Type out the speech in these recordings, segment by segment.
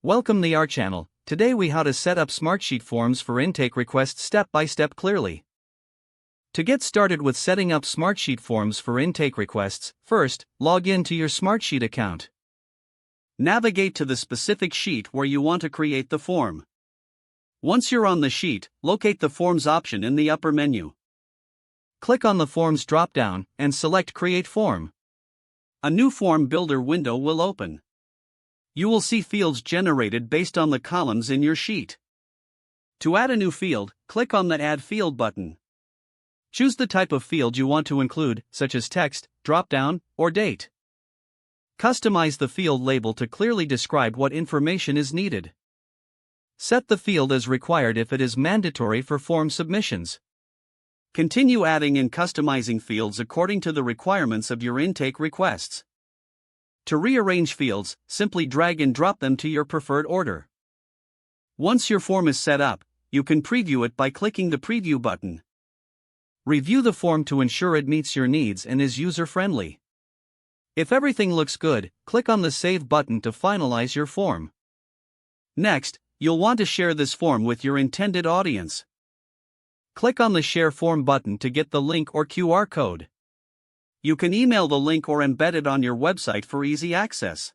Welcome to our channel. Today we how to set up Smartsheet forms for intake requests step by step clearly. To get started with setting up Smartsheet forms for intake requests, first, log in to your Smartsheet account. Navigate to the specific sheet where you want to create the form. Once you're on the sheet, locate the Forms option in the upper menu. Click on the Forms drop-down and select Create Form. A new form builder window will open. You will see fields generated based on the columns in your sheet. To add a new field, click on the Add Field button. Choose the type of field you want to include, such as text, drop-down, or date. Customize the field label to clearly describe what information is needed. Set the field as required if it is mandatory for form submissions. Continue adding and customizing fields according to the requirements of your intake requests. To rearrange fields, simply drag and drop them to your preferred order. Once your form is set up, you can preview it by clicking the Preview button. Review the form to ensure it meets your needs and is user-friendly. If everything looks good, click on the Save button to finalize your form. Next, you'll want to share this form with your intended audience. Click on the Share Form button to get the link or QR code. You can email the link or embed it on your website for easy access.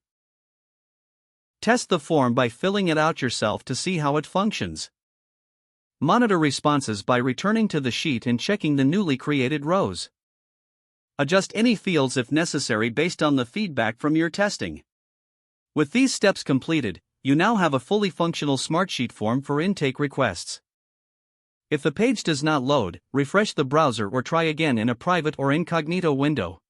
Test the form by filling it out yourself to see how it functions. Monitor responses by returning to the sheet and checking the newly created rows. Adjust any fields if necessary based on the feedback from your testing. With these steps completed, you now have a fully functional Smartsheet form for intake requests. If the page does not load, refresh the browser or try again in a private or incognito window.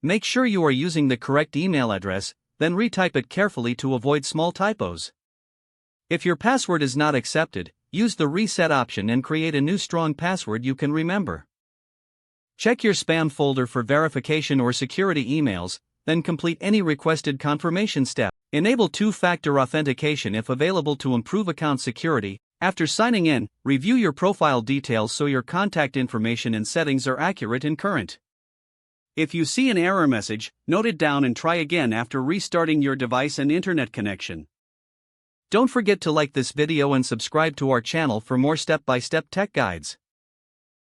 Make sure you are using the correct email address, then retype it carefully to avoid small typos. If your password is not accepted, use the Reset option and create a new strong password you can remember. Check your spam folder for verification or security emails, then complete any requested confirmation step. Enable two-factor authentication if available to improve account security. After signing in, review your profile details so your contact information and settings are accurate and current. If you see an error message, note it down and try again after restarting your device and internet connection. Don't forget to like this video and subscribe to our channel for more step-by-step tech guides.